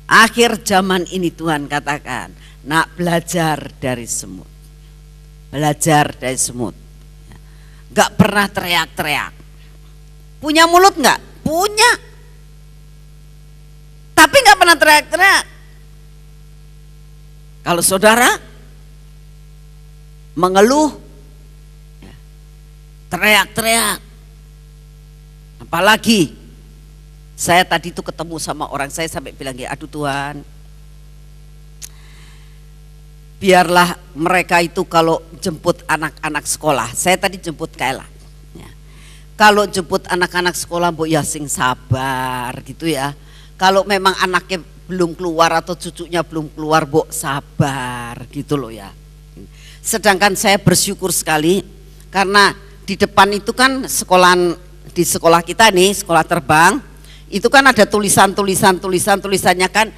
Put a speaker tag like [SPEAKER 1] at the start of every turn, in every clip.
[SPEAKER 1] Akhir zaman ini Tuhan katakan, nak belajar dari semut. Belajar dari semut. Gak pernah teriak-teriak. Punya mulut gak? Punya. Tapi gak pernah teriak-teriak. Kalau saudara mengeluh, teriak-teriak. Apalagi saya tadi itu ketemu sama orang, saya sampai bilang, aduh Tuhan, biarlah mereka itu kalau jemput anak-anak sekolah, saya tadi jemput Kaila, ya. Kalau jemput anak-anak sekolah, mbok ya sing sabar gitu ya. Kalau memang anaknya belum keluar atau cucunya belum keluar, mbok sabar gitu loh ya. Sedangkan saya bersyukur sekali karena di depan itu kan di sekolah kita nih, sekolah terbang, itu kan ada tulisannya kan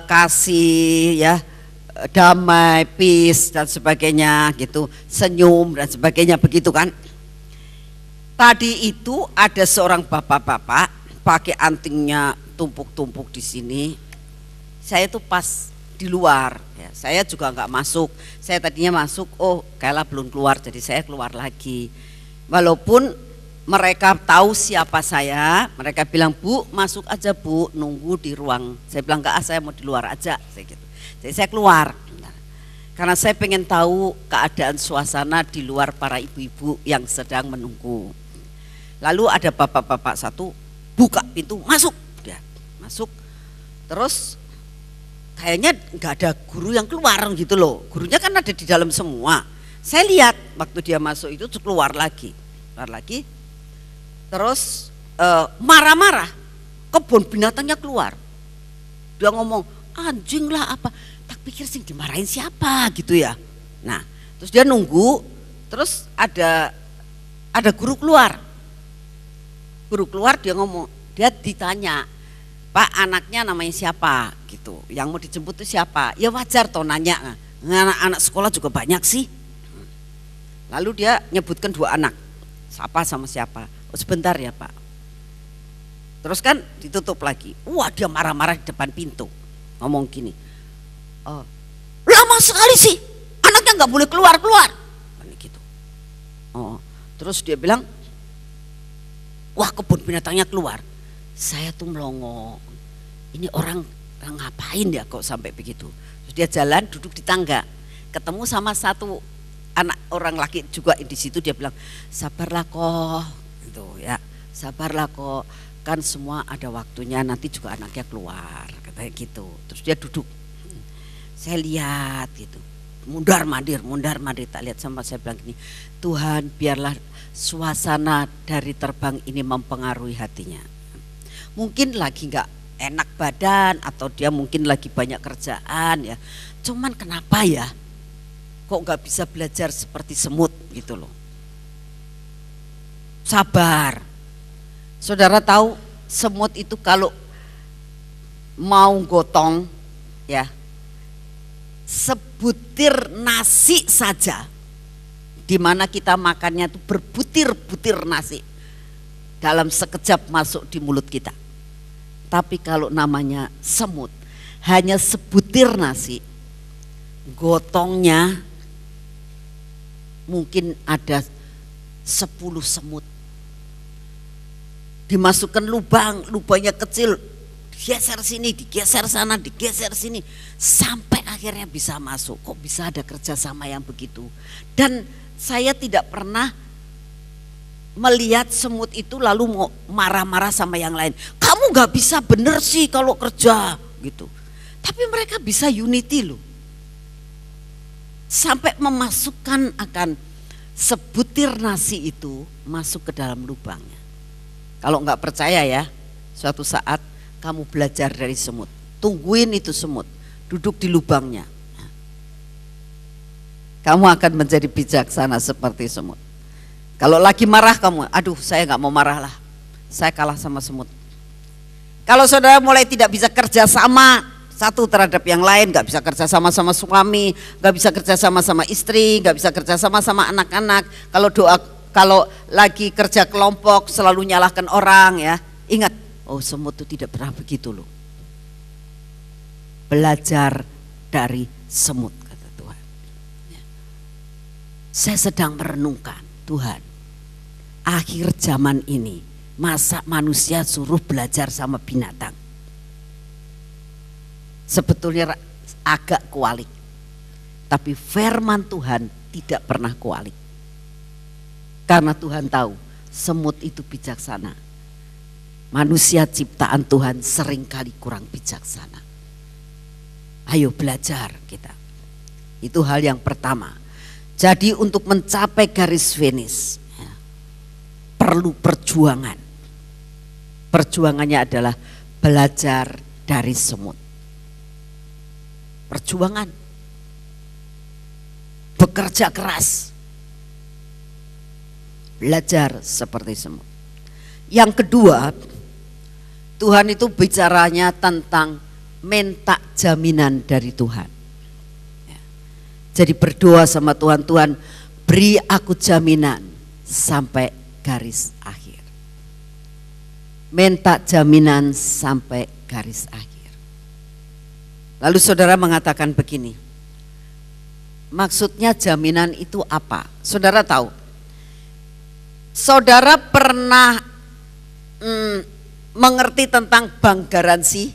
[SPEAKER 1] kasih ya, damai, peace dan sebagainya gitu, senyum dan sebagainya begitu kan. Tadi itu ada seorang bapak-bapak pakai antingnya tumpuk-tumpuk di sini. Saya tuh pas di luar, ya, saya juga nggak masuk. Saya tadinya masuk, oh Kaila belum keluar, jadi saya keluar lagi. Walaupun mereka tahu siapa saya, mereka bilang, Bu masuk aja Bu, nunggu di ruang. Saya bilang enggak, saya mau di luar aja, saya gitu. Jadi saya keluar, karena saya pengen tahu keadaan suasana di luar para ibu-ibu yang sedang menunggu. Lalu ada bapak-bapak satu buka pintu, masuk, dia masuk, terus kayaknya nggak ada guru yang keluar gitu loh. Gurunya kan ada di dalam semua. Saya lihat waktu dia masuk itu keluar lagi. Terus marah-marah, kebun binatangnya keluar. Dia ngomong, anjing lah apa, tak pikir sih dimarahin siapa gitu ya. Nah terus dia nunggu, terus ada guru keluar. Dia ngomong, dia ditanya, Pak anaknya namanya siapa gitu, yang mau dijemput itu siapa? Ya wajar toh nanya, anak-anak sekolah juga banyak sih. Lalu dia nyebutkan 2 anak, siapa sama siapa. Oh, sebentar ya Pak. Terus kan ditutup lagi. Wah dia marah-marah di depan pintu, ngomong gini, lama sekali sih, anaknya nggak boleh keluar gitu. Terus dia bilang, wah kebun binatangnya keluar. Saya tuh melongo, ini orang ngapain ya kok sampai begitu. Terus dia jalan duduk di tangga, ketemu sama satu anak orang laki juga di situ. Dia bilang, sabarlah kok gitu ya, sabarlah kok, kan semua ada waktunya, nanti juga anaknya keluar, katanya gitu. Terus dia duduk, saya lihat gitu, mundar mandir tak lihat, sama saya bilang gini, Tuhan biarlah suasana dari terbang ini mempengaruhi hatinya. Mungkin lagi nggak enak badan atau dia mungkin lagi banyak kerjaan ya, cuman kenapa ya kok nggak bisa belajar seperti semut gitu loh. Sabar. Saudara tahu semut itu kalau mau gotong ya, sebutir nasi saja, dimana kita makannya itu berbutir-butir nasi, dalam sekejap masuk di mulut kita. Tapi kalau namanya semut, hanya sebutir nasi, gotongnya mungkin ada 10 semut. Dimasukkan lubangnya kecil, digeser sini, digeser sana, digeser sini, sampai akhirnya bisa masuk. Kok bisa ada kerjasama yang begitu? Dan saya tidak pernah melihat semut itu lalu mau marah-marah sama yang lain. Kamu gak bisa bener sih kalau kerja gitu. Tapi mereka bisa unity loh. Sampai memasukkan akan sebutir nasi itu masuk ke dalam lubangnya. Kalau nggak percaya ya, suatu saat kamu belajar dari semut. Tungguin itu semut, duduk di lubangnya. Kamu akan menjadi bijaksana seperti semut. Kalau lagi marah kamu, aduh saya nggak mau marah lah, saya kalah sama semut. Kalau saudara mulai tidak bisa kerja sama satu terhadap yang lain, nggak bisa kerja sama sama suami, nggak bisa kerja sama sama istri, nggak bisa kerja sama sama anak-anak. Kalau lagi kerja kelompok selalu nyalahkan orang ya, ingat, oh semut itu tidak pernah begitu loh. belajar dari semut, kata Tuhan. Saya sedang merenungkan, Tuhan, akhir zaman ini masa manusia suruh belajar sama binatang? Sebetulnya agak kualik, tapi firman Tuhan tidak pernah kualik. Karena Tuhan tahu semut itu bijaksana. Manusia ciptaan Tuhan seringkali kurang bijaksana. Ayo belajar kita. Itu hal yang pertama. Jadi untuk mencapai garis finish ya, perlu perjuangan. Perjuangannya adalah belajar dari semut. Perjuangan. Bekerja keras. Belajar seperti semut. Yang kedua, Tuhan itu bicaranya tentang minta jaminan dari Tuhan. Jadi berdoa sama Tuhan, Tuhan beri aku jaminan sampai garis akhir. Minta jaminan sampai garis akhir. Lalu saudara mengatakan begini, maksudnya jaminan itu apa? Saudara tahu? Saudara pernah mengerti tentang bank garansi?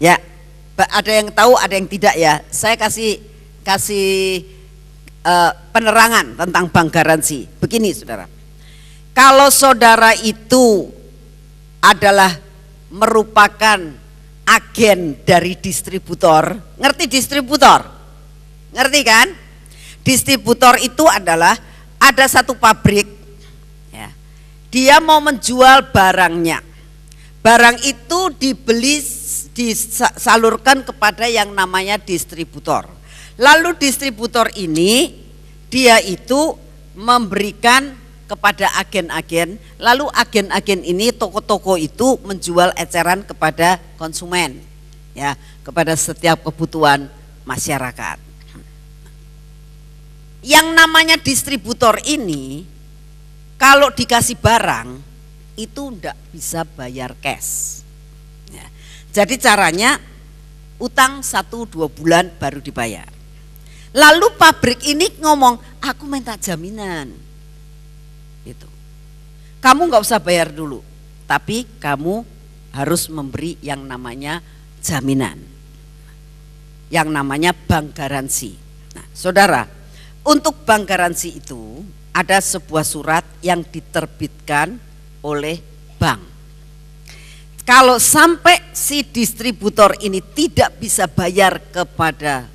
[SPEAKER 1] Ya, ada yang tahu, ada yang tidak ya. Saya kasih penerangan tentang bank garansi. Begini saudara, kalau saudara itu adalah merupakan agen dari distributor, ngerti distributor? Ngerti kan? Distributor itu adalah ada satu pabrik, ya, dia mau menjual barangnya. Barang itu disalurkan kepada yang namanya distributor. Lalu distributor ini dia itu memberikan kepada agen-agen, lalu agen-agen ini, toko-toko itu menjual eceran kepada konsumen, ya, kepada setiap kebutuhan masyarakat. Yang namanya distributor ini kalau dikasih barang itu enggak bisa bayar cash. Ya. Jadi caranya utang 1-2 bulan baru dibayar. Lalu pabrik ini ngomong, aku minta jaminan. Gitu. Kamu enggak usah bayar dulu, tapi kamu harus memberi yang namanya jaminan. Yang namanya bank garansi. Nah, saudara, untuk bank garansi itu ada sebuah surat yang diterbitkan oleh bank. Kalau sampai si distributor ini tidak bisa bayar kepada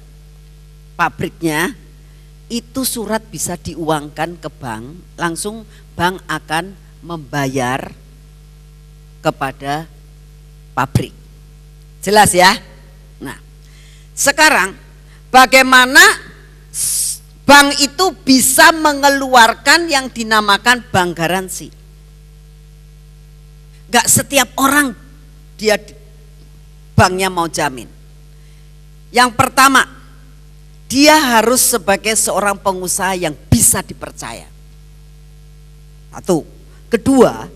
[SPEAKER 1] pabriknya, itu surat bisa diuangkan ke bank, langsung bank akan membayar kepada pabrik. Jelas ya? Nah, sekarang bagaimana bank itu bisa mengeluarkan yang dinamakan bank garansi? Gak setiap orang dia banknya mau jamin. Yang pertama, dia harus sebagai seorang pengusaha yang bisa dipercaya. Satu. Kedua,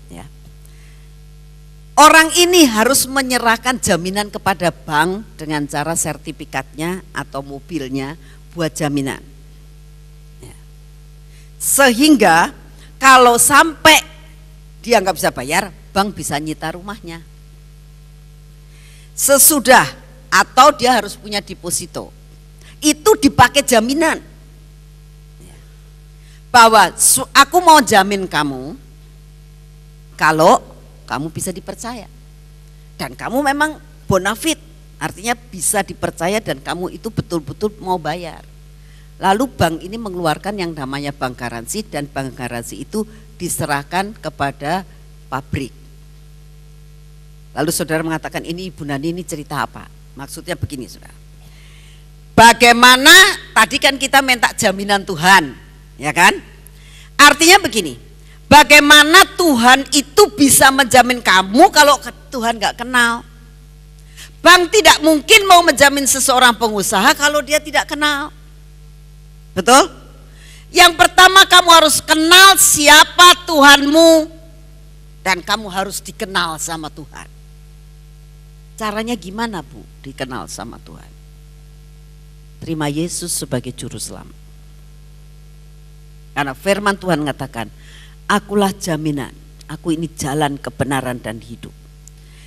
[SPEAKER 1] ya, orang ini harus menyerahkan jaminan kepada bank dengan cara sertifikatnya atau mobilnya buat jaminan. Sehingga kalau sampai dia nggak bisa bayar, bank bisa nyita rumahnya. Sesudah atau dia harus punya deposito, itu dipakai jaminan. Bahwa aku mau jamin kamu kalau kamu bisa dipercaya. Dan kamu memang bonafide, artinya bisa dipercaya dan kamu itu betul-betul mau bayar. Lalu bank ini mengeluarkan yang namanya bank garansi dan bank garansi itu diserahkan kepada pabrik. Lalu saudara mengatakan, ini Ibu Nani ini cerita apa? Maksudnya begini saudara. Bagaimana tadi kan kita minta jaminan Tuhan, ya kan? Artinya begini, bagaimana Tuhan itu bisa menjamin kamu kalau Tuhan gak kenal? Bank tidak mungkin mau menjamin seseorang pengusaha kalau dia tidak kenal. Betul? Yang pertama kamu harus kenal siapa Tuhanmu dan kamu harus dikenal sama Tuhan. Caranya gimana Bu dikenal sama Tuhan? Terima Yesus sebagai juru selamat. Karena firman Tuhan mengatakan, akulah jaminan, aku ini jalan kebenaran dan hidup.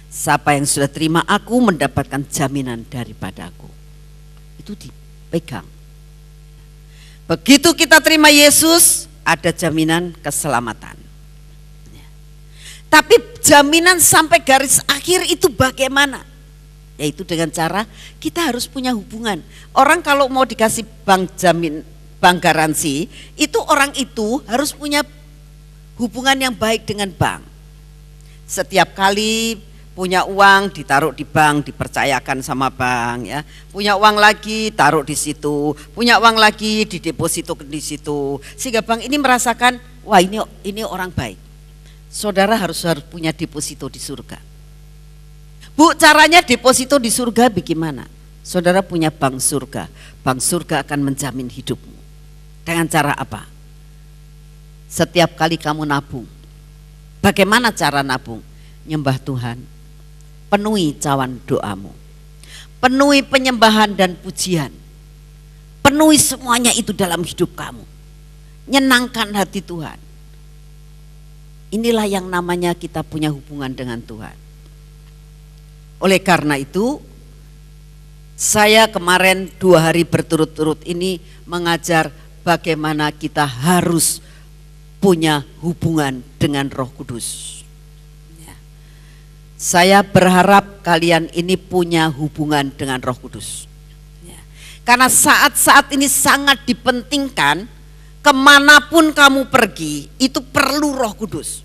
[SPEAKER 1] Siapa yang sudah terima aku mendapatkan jaminan daripada aku. Itu dipegang. Begitu kita terima Yesus, ada jaminan keselamatan. Tapi jaminan sampai garis akhir itu bagaimana? Yaitu dengan cara kita harus punya hubungan. Orang kalau mau dikasih bank garansi, itu orang itu harus punya hubungan yang baik dengan bank. Setiap kali punya uang ditaruh di bank, dipercayakan sama bank ya. Punya uang lagi taruh di situ, punya uang lagi dideposito di situ. Sehingga bank ini merasakan, wah ini orang baik. Saudara harus punya deposito di surga. Bu, caranya deposito di surga bagaimana? Saudara punya bank surga. Bank surga akan menjamin hidupmu. Dengan cara apa? Setiap kali kamu nabung. Bagaimana cara nabung? Nyembah Tuhan. Penuhi cawan doamu. Penuhi penyembahan dan pujian. Penuhi semuanya itu dalam hidup kamu. Nyenangkan hati Tuhan. Inilah yang namanya kita punya hubungan dengan Tuhan. Oleh karena itu, saya kemarin 2 hari berturut-turut ini mengajar bagaimana kita harus punya hubungan dengan Roh Kudus. Ya. Saya berharap kalian ini punya hubungan dengan Roh Kudus. Ya. Karena saat-saat ini sangat dipentingkan, kemanapun kamu pergi, itu perlu Roh Kudus.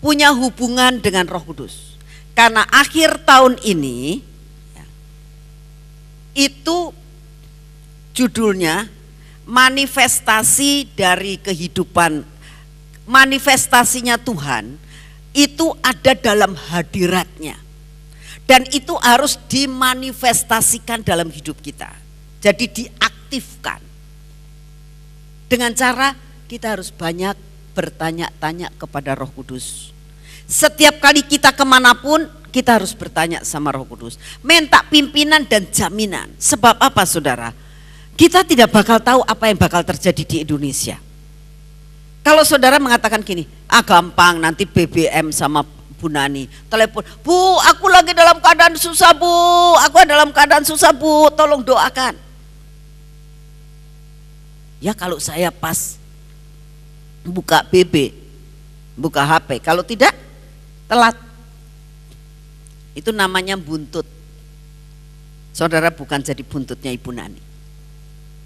[SPEAKER 1] Punya hubungan dengan Roh Kudus. Karena akhir tahun ini, ya, itu judulnya manifestasi dari kehidupan, manifestasinya Tuhan, itu ada dalam hadiratnya. Dan itu harus dimanifestasikan dalam hidup kita. Jadi diaktifkan. Dengan cara kita harus banyak bertanya-tanya kepada Roh Kudus. Setiap kali kita kemanapun, kita harus bertanya sama Roh Kudus. Minta pimpinan dan jaminan. Sebab apa saudara? Kita tidak bakal tahu apa yang bakal terjadi di Indonesia. Kalau saudara mengatakan gini, gampang nanti BBM sama Bu Nani telepon, Bu aku lagi dalam keadaan susah Bu, aku dalam keadaan susah Bu, tolong doakan. Ya kalau saya pas buka BB, buka HP, kalau tidak telat. Itu namanya buntut. Saudara bukan jadi buntutnya Ibu Nani.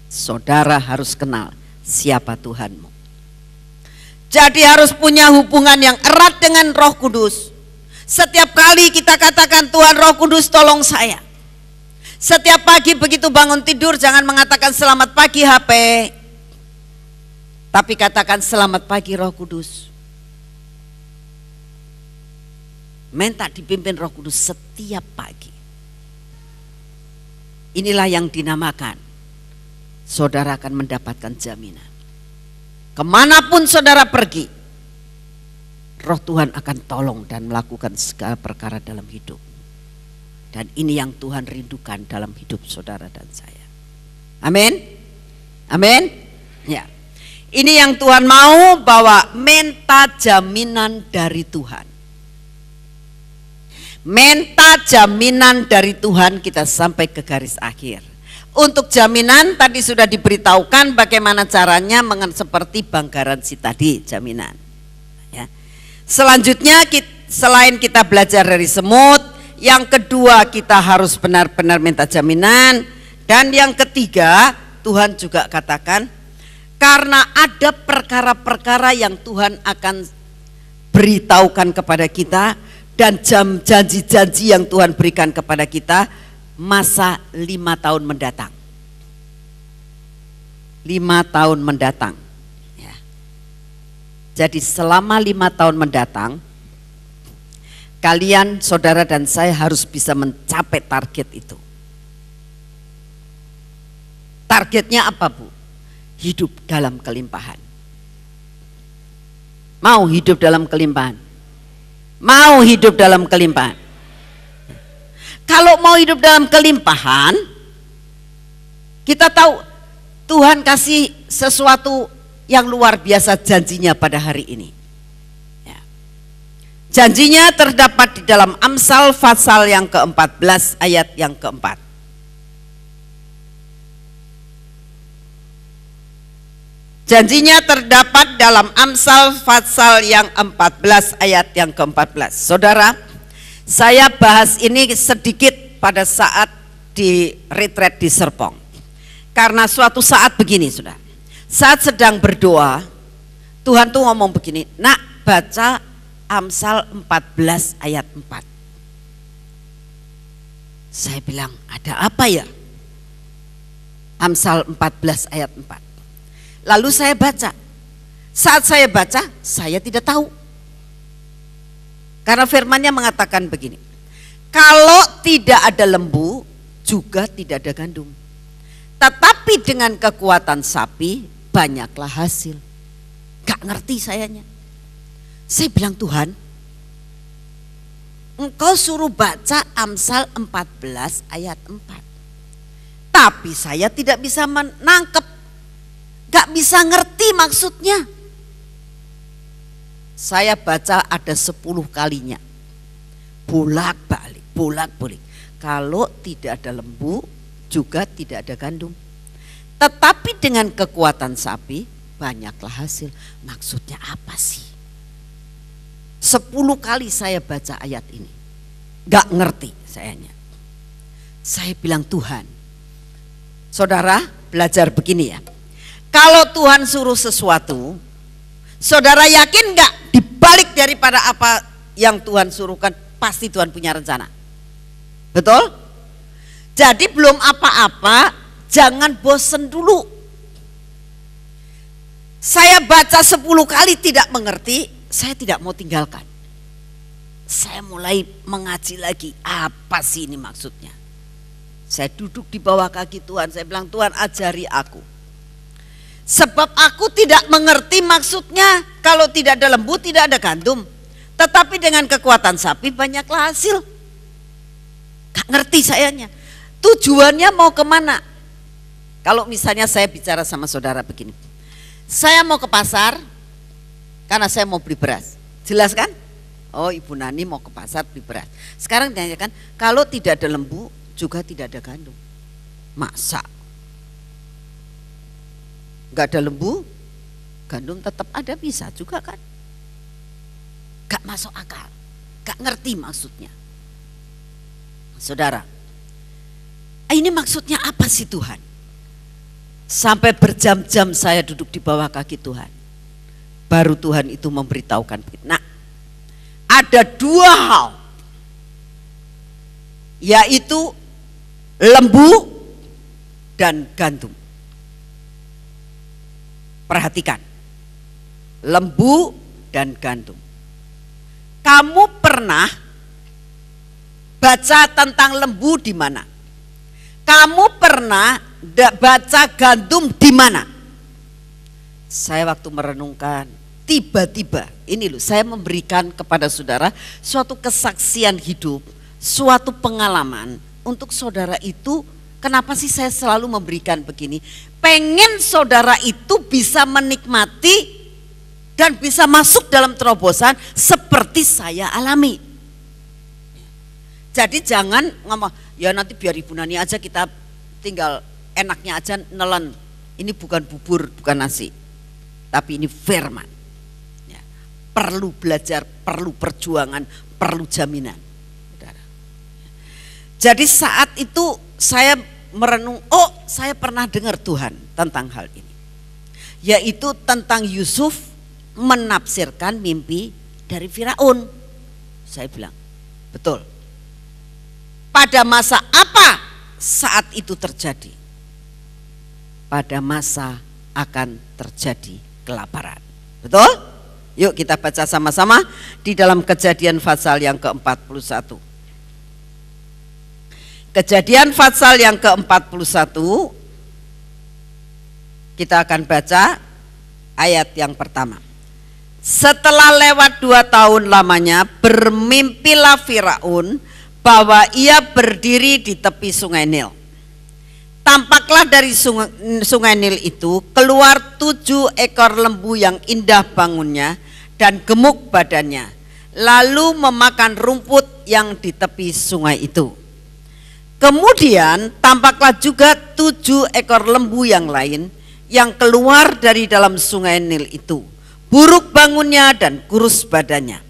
[SPEAKER 1] Saudara harus kenal siapa Tuhanmu. Jadi harus punya hubungan yang erat dengan Roh Kudus. Setiap kali kita katakan Tuhan Roh Kudus tolong saya. Setiap pagi begitu bangun tidur jangan mengatakan selamat pagi HP. Tapi katakan selamat pagi Roh Kudus. Minta dipimpin Roh Kudus setiap pagi. Inilah yang dinamakan saudara akan mendapatkan jaminan. Kemanapun saudara pergi, Roh Tuhan akan tolong dan melakukan segala perkara dalam hidup. Dan ini yang Tuhan rindukan dalam hidup saudara dan saya. Amin. Amin. Ya. Ini yang Tuhan mau, bahwa minta jaminan dari Tuhan. Minta jaminan dari Tuhan, kita sampai ke garis akhir. Untuk jaminan tadi sudah diberitahukan bagaimana caranya, seperti bank garansi tadi, jaminan. Ya. Selanjutnya selain kita belajar dari semut, yang kedua kita harus benar-benar minta jaminan. Dan yang ketiga Tuhan juga katakan, karena ada perkara-perkara yang Tuhan akan beritahukan kepada kita, dan janji-janji yang Tuhan berikan kepada kita masa 5 tahun mendatang. 5 tahun mendatang. Ya. Jadi selama 5 tahun mendatang, kalian, saudara dan saya harus bisa mencapai target itu. Targetnya apa Bu? Hidup dalam kelimpahan. Mau hidup dalam kelimpahan? Mau hidup dalam kelimpahan? Kalau mau hidup dalam kelimpahan, kita tahu Tuhan kasih sesuatu yang luar biasa janjinya pada hari ini. Ya. Janjinya terdapat di dalam Amsal pasal yang ke-14 ayat yang ke-4. Janjinya terdapat dalam Amsal pasal yang 14 ayat yang ke-14. Saudara, saya bahas ini sedikit pada saat di retreat di Serpong. Karena suatu saat begini, saudara. Saat sedang berdoa, Tuhan tuh ngomong begini, nak baca Amsal 14 ayat 4. Saya bilang, ada apa ya? Amsal 14 ayat 4. Lalu saya baca. Saat saya baca, saya tidak tahu. Karena firman-Nya mengatakan begini. Kalau tidak ada lembu, juga tidak ada gandum. Tetapi dengan kekuatan sapi, banyaklah hasil. Gak ngerti sayanya. Saya bilang, Tuhan, Engkau suruh baca Amsal 14 ayat 4. Tapi saya tidak bisa menangkap. Gak bisa ngerti maksudnya. Saya baca ada 10 kalinya. Bolak-balik. Kalau tidak ada lembu, juga tidak ada gandum. Tetapi dengan kekuatan sapi, banyaklah hasil. Maksudnya apa sih? 10 kali saya baca ayat ini. Gak ngerti sayanya. Saya bilang, Tuhan, saudara belajar begini ya. Kalau Tuhan suruh sesuatu, saudara yakin gak dibalik daripada apa yang Tuhan suruhkan, pasti Tuhan punya rencana. Betul? Jadi belum apa-apa, jangan bosen dulu. Saya baca 10 kali tidak mengerti, saya tidak mau tinggalkan. Saya mulai mengaji lagi, apa sih ini maksudnya. Saya duduk di bawah kaki Tuhan, saya bilang, Tuhan ajari aku. Sebab aku tidak mengerti maksudnya, kalau tidak ada lembu tidak ada gandum. Tetapi dengan kekuatan sapi banyaklah hasil. Gak ngerti sayanya. Tujuannya mau kemana? Kalau misalnya saya bicara sama saudara begini. Saya mau ke pasar karena saya mau beli beras. Jelas kan? Oh, Ibu Nani mau ke pasar beli beras. Sekarang ditanyakan, kalau tidak ada lembu juga tidak ada gandum. Masa? Gak ada lembu, gandum tetap ada, bisa juga kan? Gak masuk akal, gak ngerti maksudnya. Saudara, ini maksudnya apa sih Tuhan? Sampai berjam-jam saya duduk di bawah kaki Tuhan. Baru Tuhan itu memberitahukan. Nah, ada 2 hal, yaitu lembu dan gandum. Perhatikan, lembu dan gandum. Kamu pernah baca tentang lembu di mana? Kamu pernah baca gandum di mana? Saya waktu merenungkan, tiba-tiba ini loh, saya memberikan kepada saudara suatu kesaksian hidup, suatu pengalaman untuk saudara itu. Kenapa sih saya selalu memberikan begini? Pengen saudara itu bisa menikmati dan bisa masuk dalam terobosan seperti saya alami. Jadi jangan ngomong, ya nanti biar Ibu Nani aja, kita tinggal enaknya aja nelen. Ini bukan bubur, bukan nasi, tapi ini firman. Ya, perlu belajar, perlu perjuangan, perlu jaminan. Jadi saat itu saya merenung, oh saya pernah dengar Tuhan tentang hal ini. Yaitu tentang Yusuf menafsirkan mimpi dari Firaun. Saya bilang, betul. Pada masa apa saat itu terjadi? Pada masa akan terjadi kelaparan. Betul? Yuk kita baca sama-sama di dalam Kejadian pasal yang ke-41. Kejadian pasal yang ke-41, kita akan baca ayat yang pertama. Setelah lewat 2 tahun lamanya, bermimpilah Firaun bahwa ia berdiri di tepi sungai Nil. Tampaklah dari sungai Nil itu keluar 7 ekor lembu yang indah bangunnya dan gemuk badannya, lalu memakan rumput yang di tepi sungai itu. Kemudian tampaklah juga 7 ekor lembu yang lain yang keluar dari dalam sungai Nil itu, buruk bangunnya dan kurus badannya.